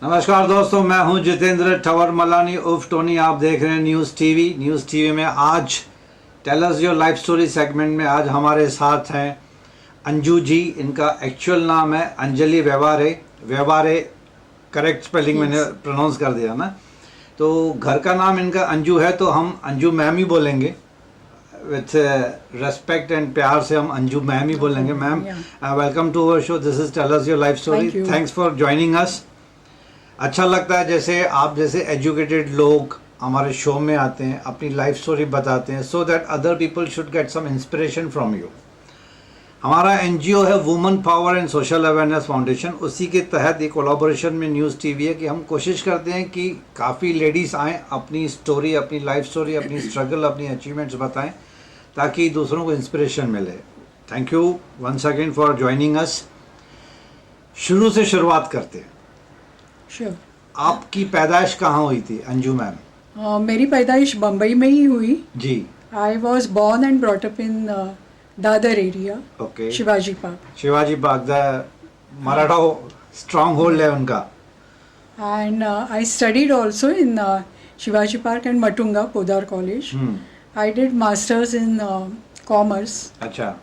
नमस्कार दोस्तों, मैं हूं जितेंद्र ठवर मलानी उर्फ टोनी। आप देख रहे हैं न्यूज़ टीवी में आज tell us your life story segment में आज हमारे साथ हैं अंजू जी। इनका एक्चुअल नाम है अंजलि व्यवहारे। व्यवहारे करेक्ट स्पेलिंग मैंने प्रोनाउंस कर दिया ना। तो घर का नाम इनका अंजू है, तो हम अंजू मैम ही बोलेंगे। विथ रेस्पेक्ट एंड प्यार से हम अंजू मैम ही बोलेंगे। Ma'am, welcome to our show. This is tell us your life story. Thanks for joining us. अच्छा लगता है जैसे आप जैसे एजुकेटेड लोग हमारे शो में आते हैं, अपनी लाइफ स्टोरी बताते हैं, so that other people should get some inspiration from you. हमारा एनजीओ है women power and social awareness foundation. उसी के तहत एक कोलैबोरेशन में न्यूज़ टीवी है कि हम कोशिश करते हैं कि काफ़ी लेडीज़ आएँ, अपनी स्टोरी, अपनी लाइफ स्टोरी, अपनी स्ट्रगल, अपनी अचीवमेंट्स बताएं, ताकि दूसरों को इंस्पिरेशन मिले। Thank you once again for joining us. शुरू से शुरुआत करते हैं। Sure. आपकी पैदाइश कहाँ हुई थी अंजू मैम? मेरी पैदाइश बम्बई में ही हुई जी। I was born and brought up in Dadar area. Okay. Shivaji Park. Shivaji Park the Maratha stronghold है उनका। And I studied also in Shivaji Park and Matunga Podar College. I did masters in commerce. अच्छा।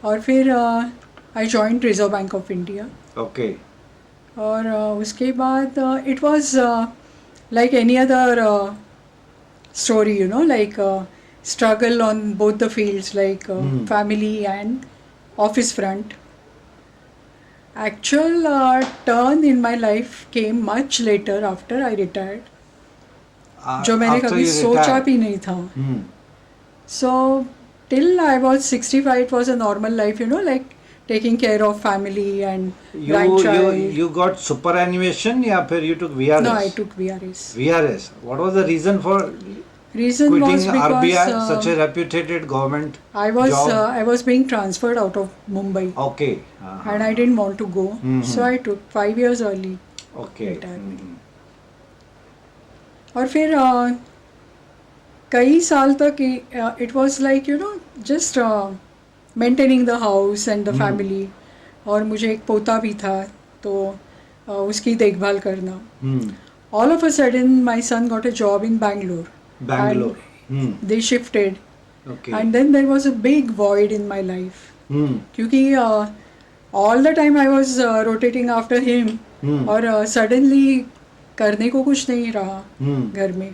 और फिर I joined Reserve Bank of India. Okay. और उसके बाद it was like any other story, like struggle on both the fields, like family and office front. Actual turn in my life came much later after I retired, जो मैंने कभी सोचा भी नहीं था. So till I was 65 it was a normal life, like taking care of family and grandchild. You got superannuation या फिर you took VRS? No, I took VRS. VRS. What was the reason for Reason quitting was because RBI, such a reputed government job? I was being transferred out of Mumbai. Okay. And I didn't want to go, so I took 5 years early. Okay. और फिर कई साल तक it was like just maintaining the house and the family. और मुझे एक पोता भी था, तो उसकी देखभाल करना. All of a sudden my son got a job in Bangalore. They shifted. Okay. And then there was a big void in my life. क्योंकि all the time I was rotating after him. और suddenly करने को कुछ नहीं रहा घर में.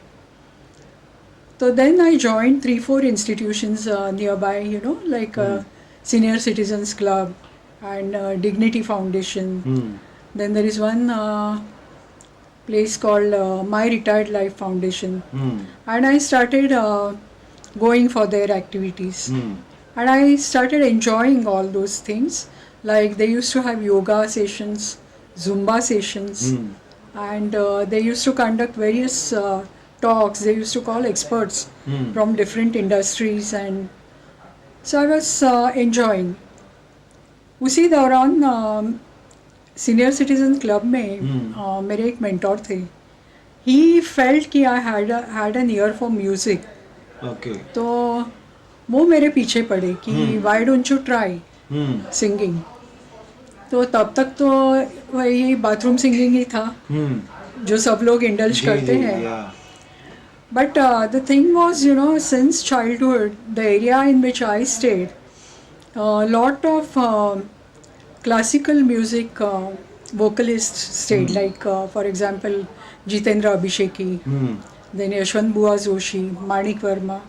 So then I joined 3-4 institutions nearby, like Senior Citizens Club and Dignity Foundation. Then there is one place called My Retired Life Foundation. And I started going for their activities. And I started enjoying all those things. Like they used to have yoga sessions, Zumba sessions. And they used to conduct various talks. They used to call experts from different industries, and so I was enjoying. उसी दौरान senior citizen club में मेरे एक mentor थे. He felt कि I had an year for music. तो वो मेरे पीछे पड़े कि why don't you try singing. तो तब तक तो वही बाथरूम सिंगिंग ही था जो सब लोग इंडल्ज करते हैं. But the thing was, since childhood, the area in which I stayed, a lot of classical music vocalists stayed, like for example, Jitendra Abhisheki, then Yashwant Bua Joshi, Manik Verma.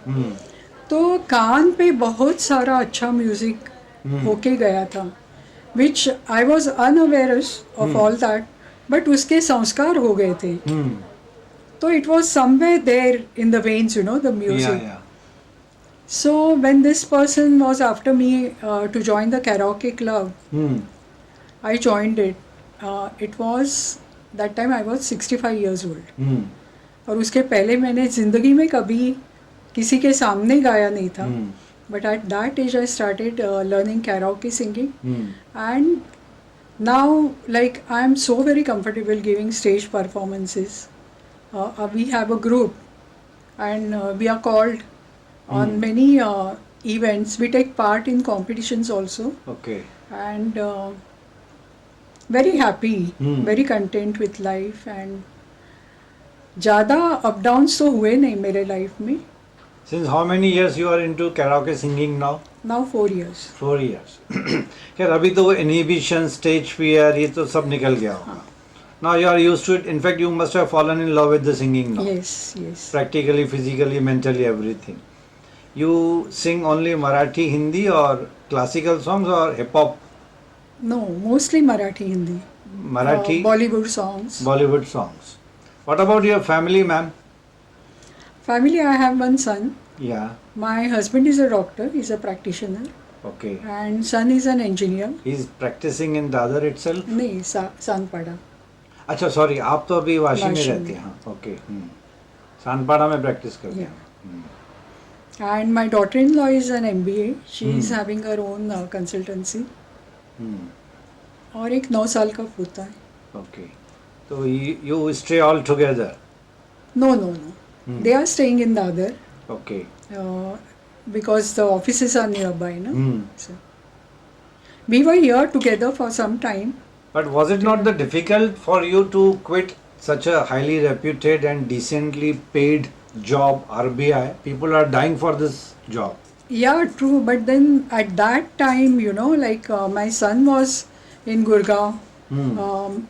तो कान पे बहुत सारा अच्छा music होके गया था, which I was unaware of all that, but उसके संस्कार हो गए थे. So it was somewhere there in the veins, the music. So when this person was after me to join the karaoke club, I joined it. It was that time I was 65 years old. और उसके पहले मैंने जिंदगी में कभी किसी के सामने गाया नहीं था. But at that age I started learning karaoke singing. And now like I am so very comfortable giving stage performances. We have a group and we are called on many events. We take part in competitions also. Okay. And very happy, very content with life, and ज़्यादा up downs तो हुए नहीं मेरे life में. Since how many years you are into karaoke singing now? Now 4 years. 4 years. खैर अभी तो वो inhibition, stage fear ये तो सब निकल गया होगा. Now you are used to it. In fact, you must have fallen in love with the singing now. Yes, yes. Practically, physically, mentally, everything. You sing only Marathi, Hindi, or classical songs, or hip hop? No, mostly Marathi, Hindi. Marathi, Bollywood songs. Bollywood songs. What about your family, ma'am? Family, I have one son. Yeah. My husband is a doctor, he's a practitioner, Okay. and son is an engineer. He's practicing in Dadar itself. नहीं, सानपाड़ा. अच्छा sorry आप तो अभी वाशी में वाशी रहते में. हैं. हाँ ओके. सानपाड़ा में प्रैक्टिस करते हैं. And my daughter-in-law is an MBA. She is having her own consultancy. और एक 9 साल का पोता है. ओके. तो you stay all together. No, no, no. They are staying in Dadar okay. because the offices are nearby. No? So, we were here together for some time. But was it not the difficult for you to quit such a highly reputed and decently paid job, RBI? People are dying for this job. Yeah, true. But then at that time, like my son was in Gurgaon.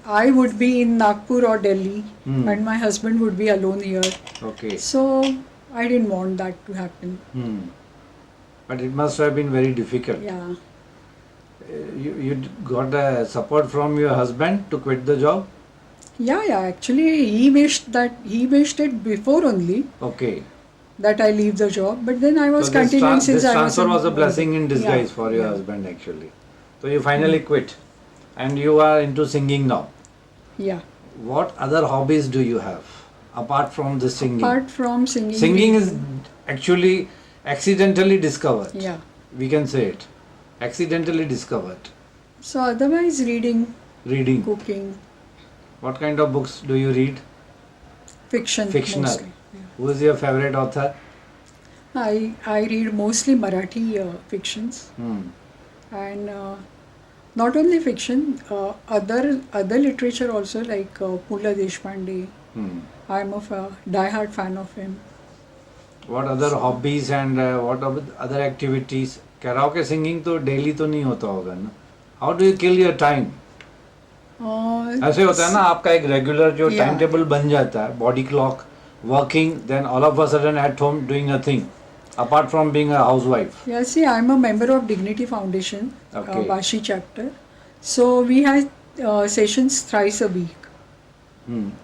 I would be in Nagpur or Delhi, and my husband would be alone here. Okay. So I didn't want that to happen. But it must have been very difficult. Yeah. You got support from your husband to quit the job? Yeah. Actually, he wished it before only Okay. that I leave the job. But then I was So this continuing since this I was. transfer was a blessing in disguise Yeah, for your yeah. husband actually. So you finally quit, and you are into singing now. Yeah. What other hobbies do you have apart from the singing? Apart from singing. Singing is actually accidentally discovered. Yeah. We can say it. Accidentally discovered. So otherwise, reading, Reading. cooking, What kind of books do you read? fiction. Fictional. Mostly. Yeah. Who is your favorite author? I read mostly Marathi fictions, and not only fiction, other literature also, like Pula Deshpande. I am a die-hard fan of him. What other hobbies and what other activities? Karaoke singing तो daily तो नहीं होता होगा ना? How do you kill your time? ऐसे होता है ना आपका एक रेगुलर जो Yeah. टाइम टेबल बन जाता है, body clock, working, then all of a sudden at home doing nothing apart from being a housewife. Yeah, see, I'm a member of Dignity Foundation, Okay. Vashi chapter. So we had sessions thrice a week.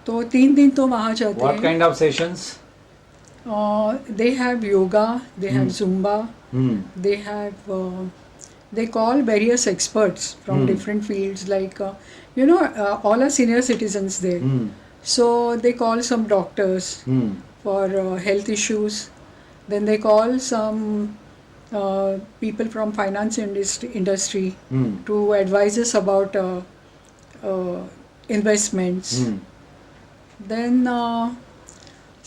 तो 3 दिन तो वहाँ जाते What हैं. kind of sessions? They have yoga, they have Zumba, they have they call various experts from different fields, like all are senior citizens there. So they call some doctors for health issues. Then they call some people from finance industry to advise us about investments. Then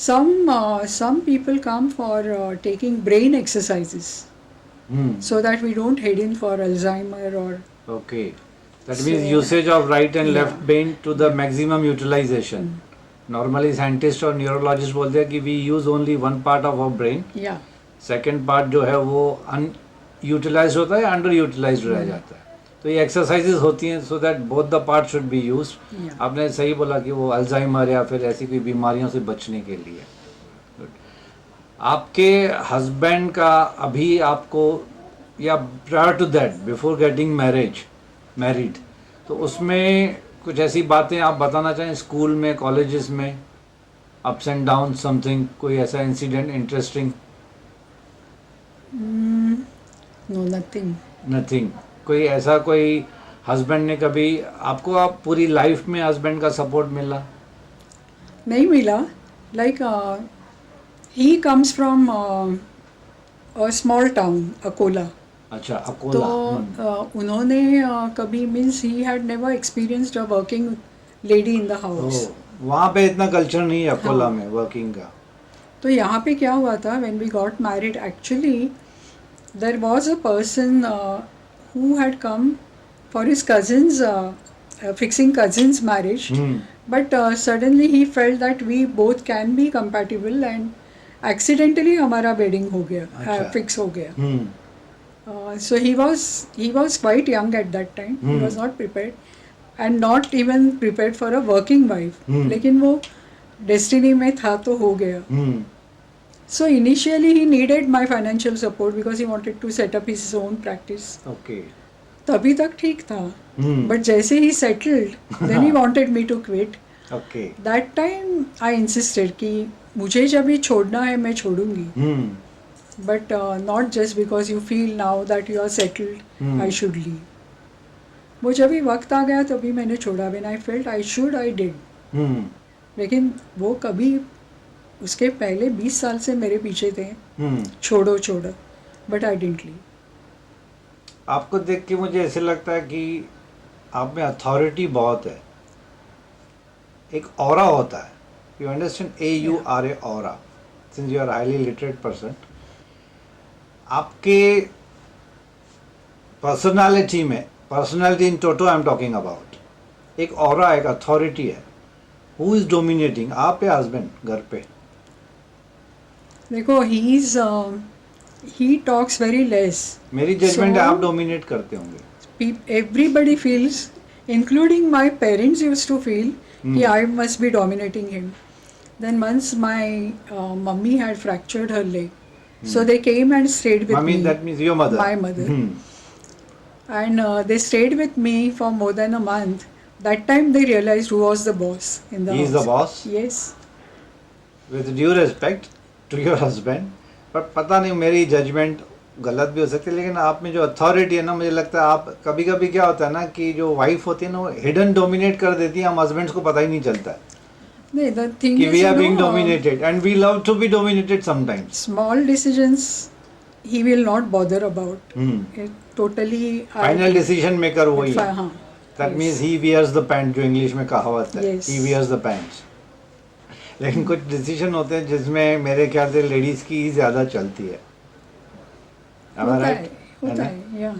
some people come for taking brain exercises, so that we don't head in for Alzheimer or. Okay. That means So- usage of right and Yeah. left brain to the maximum utilization. Normally scientists और neurologists बोलते हैं कि we use only one part of our brain. Yeah. Second part जो है वो unutilise होता है, under utilise रह जाता है. तो ये एक्सरसाइजेज होती हैं so that both the part should be used. Yeah. आपने सही बोला कि वो अल्जाइमर या फिर ऐसी कोई बीमारियों से बचने के लिए. Good. आपके हस्बैंड का अभी आपको या prior to that before getting married तो उसमें कुछ ऐसी बातें आप बताना चाहें स्कूल में, कॉलेजेस में, अप्स एंड डाउन, समथिंग, कोई ऐसा incident interesting? No, nothing. Nothing. कोई ऐसा कोई हस्बैंड ने कभी आपको, आप पूरी लाइफ में हस्बैंड का सपोर्ट मिला? नहीं मिला. Like he comes from a small town, Akola. अच्छा, तो अकोला. उन्होंने कभी means he had never experienced a working lady in the house. वहाँ पे इतना कल्चर नहीं है अकोला हाँ. में वर्किंग का. तो यहाँ पे क्या हुआ था, when we got married, actually there was a person who had come for his cousins fixing cousins' marriage. But suddenly he felt that we both can be compatible and accidentally हमारा wedding हो गया, अच्छा। fix हो गया. So he was quite young at that time. He was not prepared and not even prepared for a working wife. लेकिन वो destiny में था तो हो गया. So initially he needed my financial support because he wanted to set up his own practice. Okay. तभी तक ठीक था. But जैसे he settled, then he wanted me to quit. Okay. That time I insisted कि मुझे जब ये छोड़ना है मैं छोड़ूंगी. But not just because you feel now that you are settled, I should leave. वो जब भी वक्त आ गया तभी मैंने छोड़ा. When I felt I should, I did. लेकिन वो कभी उसके पहले 20 साल से मेरे पीछे थे. छोड़ो छोड़ो. But I didn't leave. आपको देख के मुझे ऐसे लगता है कि आप में अथॉरिटी बहुत है. एक ऑरा होता है. You understand, AURA, aura. Since you are highly literate person, आपके पर्सनालिटी में, personality in toto I am talking about, एक ऑरा, एक अथॉरिटी है. हु इज डोमिनेटिंग, आप या हस्बैंड घर पे? देखो he talks very less. मेरी जजमेंट So- आप डोमिनेट करते होंगे. Everybody feels, including my parents used to feel कि I must be dominating him. Then once my mummy had fractured her leg, so they came and stayed with Mummy, me. that means your mother. My mother. And they stayed with me for more than a month. That time they realized who was the boss in the He house. is the boss. Yes. With due respect to your husband, पर पता नहीं मेरी judgement गलत भी हो सकती है, लेकिन आप में जो अथॉरिटी है ना, मुझे लगता है आप कभी कभी क्या होता है ना कि जो वाइफ होती है ना वो हिडन डोमिनेट कर देती है, हम हस्बैंड्स को पता ही नहीं चलता है No, the thing कि is, we are you being know, dominated and we love to be dominated sometimes. small decisions he will not bother about. Totally. Final decision maker वही है. हाँ. That Yes. Means he wears the pant, जो English में कहावत है, Yes. He wears the pants. लेकिन कुछ decision होते हैं जिसमें मेरे ख्याल से लेडीज की ही ज्यादा चलती है. Am I होता right? है, होता है, yeah.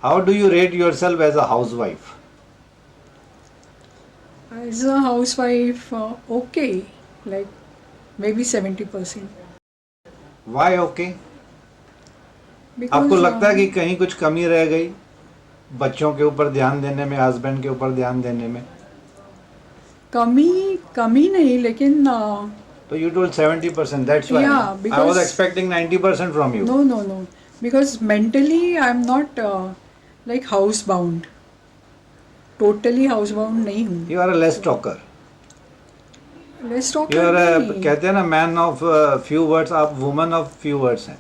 How do you rate yourself as a housewife? As a housewife, okay, like maybe 70%. Why okay? Because, आपको लगता है कि कहीं कुछ कमी रह गई बच्चों के ऊपर ध्यान देने में, हस्बैंड के ऊपर ध्यान देने में? कमी नहीं, लेकिन तो you told 70%. That's why Yeah, I was because- expecting 90% from you. no, because mentally I'm not like housebound. Totally housebound नहीं हूँ. You are a less talker. Let's talk You are a, नहीं. कहते हैं ना, man of few words. आप woman of few words हैं.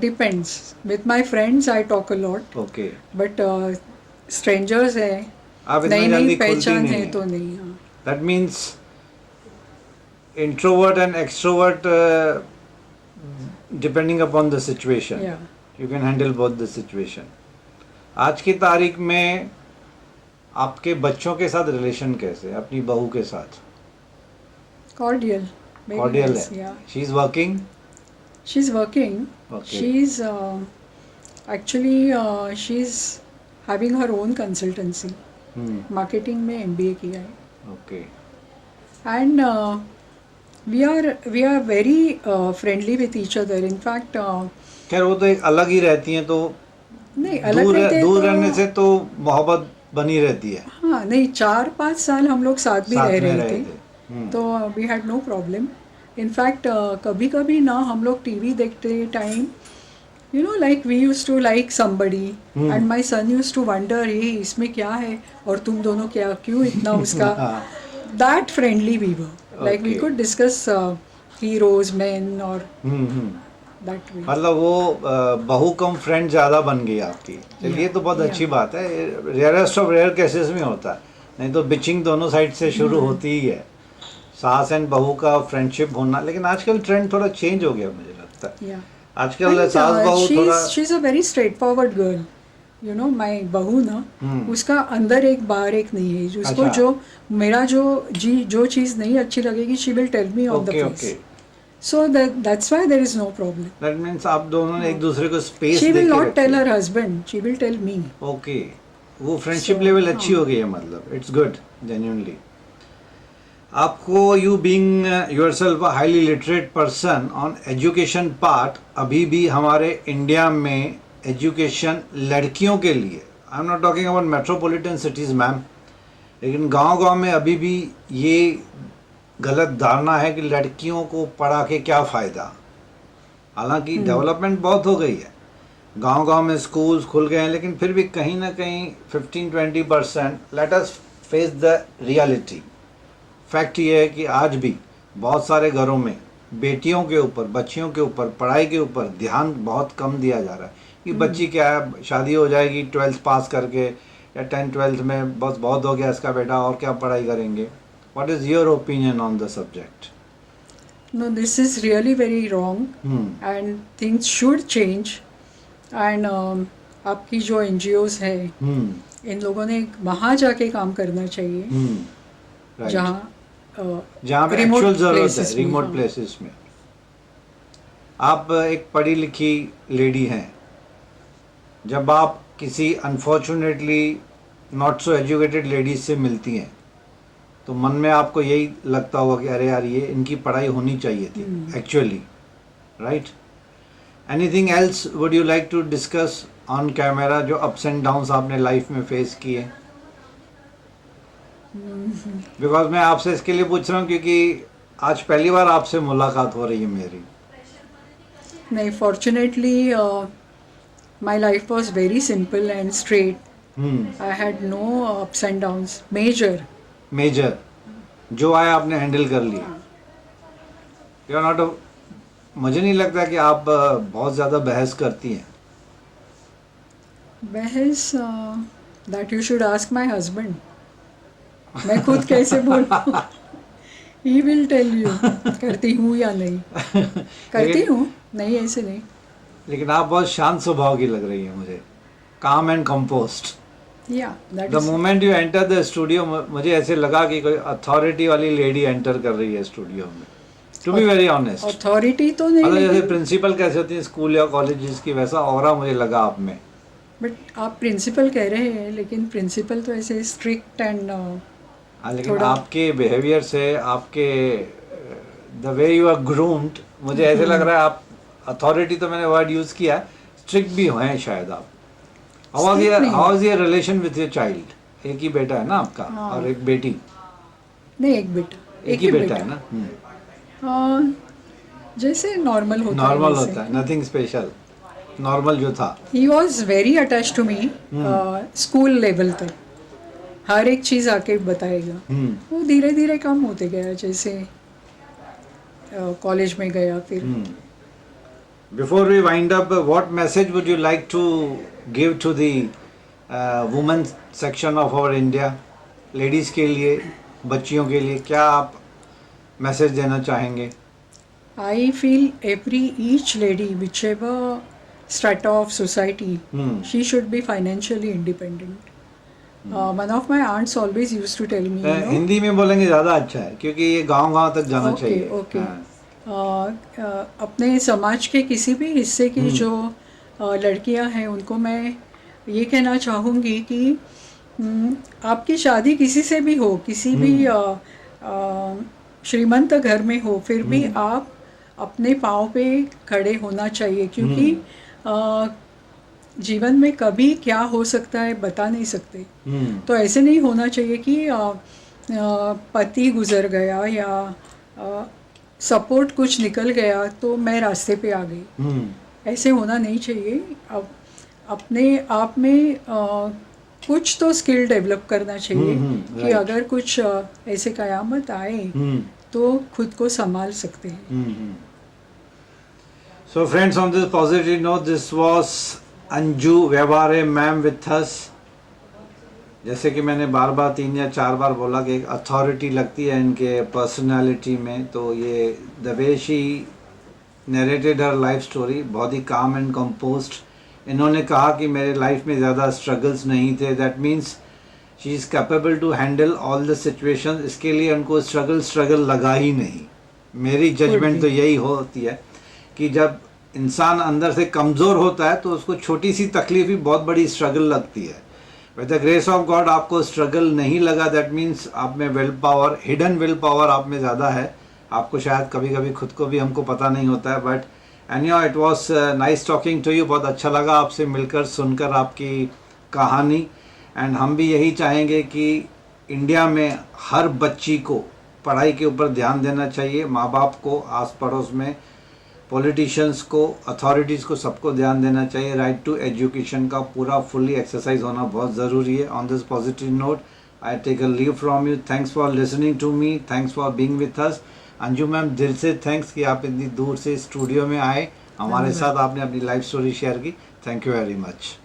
Depends. With my friends I talk a lot, Okay. but strangers है, आप इतनी नई जल्दी नई खुलती पहचान नहीं है है. तो नहीं. हाँ. That means introvert and extrovert, depending upon the situation. Yeah. You can handle both the situation. आज की तारीख में आपके बच्चों के साथ रिलेशन कैसे, अपनी बहू के साथ? Cordial. Very Cordial nice, है. Yeah. She is working. She's working. Okay. She's actually she's having her own consultancy. Marketing में MBA किया है. Okay. And we are very friendly with each other. In fact, खैर वो तो एक अलग ही रहती हैं, तो नहीं अलग रहते दूर तो- रहने से तो मोहब्बत बनी रहती है. हाँ नहीं, 4-5 साल हम लोग साथ भी साथ रह में रहे थे. तो we had no problem. In fact कभी कभी ना हम लोग टीवी देखते time, you know, like we use to like somebody and my son use to wonder ये इसमें क्या है और तुम दोनों क्या क्यों इतना उसका. That friendly we were, like we Okay. Could discuss heroes man और दैट वे. मतलब वो बहू कम फ्रेंड ज्यादा बन गई आपकी. चलिए, ये तो बहुत Yeah. अच्छी बात है. रेयरेस्ट ऑफ रेयर केसेस में होता है, नहीं तो बिचिंग दोनों साइड से शुरू होती ही है. सास एंड बहू का फ्रेंडशिप होना. लेकिन आजकल ट्रेंड थोड़ा चेंज हो गया मुझे लगता है. Yeah. आजकल And, सास बहू थोड़ा she's a very straightforward girl. You know, my बहू ना, उसका अंदर एक बाहर एक नहीं है. उसको अच्छा. जो मेरा जो चीज़ नहीं अच्छी लगेगी, she will tell me on the okay face. Okay. So that's why there is no problem. That means आप दोनों ने एक दूसरे को स्पेस She दे will के not tell रखी. her husband. She will tell me. Okay. वो friendship So, level अच्छी हाँ. हो गई है, मतलब इट्स गुड जेन्युइनली. आपको you being yourself a highly literate person on education part, अभी भी हमारे इंडिया में एजुकेशन लड़कियों के लिए, I am not talking about metropolitan cities ma'am, लेकिन गांव-गांव में अभी भी ये गलत धारणा है कि लड़कियों को पढ़ा के क्या फ़ायदा. हालांकि डेवलपमेंट बहुत हो गई है, गांव-गांव में स्कूल्स खुल गए हैं, लेकिन फिर भी कहीं ना कहीं 15-20%. Let us face the reality. Fact ये है कि आज भी बहुत सारे घरों में बेटियों के ऊपर, बच्चियों के ऊपर, पढ़ाई के ऊपर ध्यान बहुत कम दिया जा रहा है. कि बच्ची क्या है, शादी हो जाएगी 12th पास करके या 10th-12th में, बस बहुत हो गया इसका बेटा, और क्या पढ़ाई करेंगे. What is your opinion on the subject? No, this is really very wrong, and things should change. And आपकी जो NGOs है, इन लोगों ने वहाँ जाके काम करना चाहिए, जहाँ पे remote एक्चुअल ज़रूरत है, places में, रिमोट हाँ. प्लेसेस में. आप एक पढ़ी लिखी लेडी हैं, जब आप किसी unfortunately not so educated ladies से मिलती हैं, तो मन में आपको यही लगता होगा कि अरे यार, ये इनकी पढ़ाई होनी चाहिए थी actually, right? Anything else would you like to discuss on camera, जो अप्स एंड डाउन्स आपने लाइफ में फेस किए? बिकॉज मैं आपसे इसके लिए पूछ रहा हूँ क्योंकि आज पहली बार आपसे मुलाकात हो रही है मेरी. नहीं, fortunately my life was very simple and straight. I had no ups and downs, major. जो आया आपने हैंडल कर लिया. यू आर नॉट, मुझे नहीं लगता कि आप बहुत ज़्यादा बहस करती हैं. बहस, that you should ask my husband. मैं खुद कैसे बोलूं? He will tell you करती हूँ या नहीं. करती हूँ, नहीं ऐसे नहीं. लेकिन आप बहुत शांत स्वभाव की लग रही है मुझे, काम and compost. Yeah, that the is. Moment you enter the studio, मुझे ऐसे लगा कि कोई अथॉरिटी वाली लेडी एंटर कर रही है स्टूडियो में. To be very honest, authority तो नहीं, मतलब जैसे लेकिन प्रिंसिपल कैसे होती है स्कूल या कॉलेजेस की, वैसा ऑरा मुझे लगा आप में. बट आप प्रिंसिपल कह रहे हैं, लेकिन प्रिंसिपल तो ऐसे स्ट्रिक्ट एंड लेकिन थोड़ा- आपके बिहेवियर से, आपके the way you are groomed, मुझे ऐसे लग रहा है आप, अथॉरिटी तो मैंने वर्ड यूज़ किया, स्ट्रिक्ट भी हैं शायद आप. Strict नहीं. How is your relation with your child? एक ही बेटा है ना आपका, हाँ. और एक बेटी? नहीं, एक बेटा. एक ही बेटा है ना. जैसे नॉर्मल होता है. नॉर्मल होता है, नथिंग स्पेशल, नॉर्मल जो था. He was very attach to me school level तक. हर एक चीज़ आके बताएगा. वो धीरे धीरे कम होते गया, जैसे कॉलेज में गया फिर. Before we wind up, what message would you like to give to the women section of our India? Ladies के लिए, बच्चियों के लिए क्या आप मैसेज देना चाहेंगे? I feel each lady, whichever strata of society, she should be financially independent. One of my aunts always used to tell me, you know, Hindi में बोलेंगे ज़्यादा अच्छा है, क्योंकि ये गांव-गांव तक जाना चाहिए. ओके. हाँ. अपने समाज के किसी भी हिस्से की जो लड़कियां हैं, उनको मैं ये कहना चाहूँगी कि आपकी शादी किसी से भी हो, किसी भी श्रीमंत घर में हो, फिर भी आप अपने पाँव पे खड़े होना चाहिए, क्योंकि जीवन में कभी क्या हो सकता है बता नहीं सकते. तो ऐसे नहीं होना चाहिए कि पति गुजर गया या सपोर्ट कुछ निकल गया तो मैं रास्ते पे आ गई. ऐसे होना नहीं चाहिए. अब अपने आप में कुछ तो स्किल डेवलप करना चाहिए कि right. अगर कुछ ऐसे कयामत आए तो खुद को संभाल सकते हैं. So friends, on this positive note, this was Anju व्यवहारे मैम विथ अस. जैसे कि मैंने बार बार 3 या 4 बार बोला कि एक अथॉरिटी लगती है इनके पर्सनालिटी में, तो ये the way she narrated her life story, बहुत ही काम एंड कंपोस्ट. इन्होंने कहा कि मेरे लाइफ में ज़्यादा स्ट्रगल्स नहीं थे, that means she is capable to handle all the situation. इसके लिए उनको स्ट्रगल लगा ही नहीं. मेरी जजमेंट तो यही होती है कि जब इंसान अंदर से कमज़ोर होता है तो उसको छोटी सी तकलीफ ही बहुत बड़ी स्ट्रगल लगती है. With the grace of God आपको स्ट्रगल नहीं लगा, दैट मीन्स आप में will power, hidden will power आप में ज़्यादा है। आपको शायद कभी कभी खुद को भी हमको पता नहीं होता है, but anyhow it was nice talking to you. बहुत अच्छा लगा आपसे मिलकर, सुनकर आपकी कहानी। एंड हम भी यही चाहेंगे कि इंडिया में हर बच्ची को पढ़ाई के ऊपर ध्यान देना चाहिए, माँ बाप को, आस पड़ोस में पॉलिटिशियंस को, अथॉरिटीज़ को, सबको ध्यान देना चाहिए। राइट टू एजुकेशन का पूरा फुल्ली एक्सरसाइज होना बहुत ज़रूरी है। On this positive note I take a leave from you. Thanks for listening to me, thanks for being with us. Anju ma'am, दिल से थैंक्स कि आप इतनी दूर से स्टूडियो में आए, हमारे साथ आपने अपनी लाइफ स्टोरी शेयर की। Thank you very much.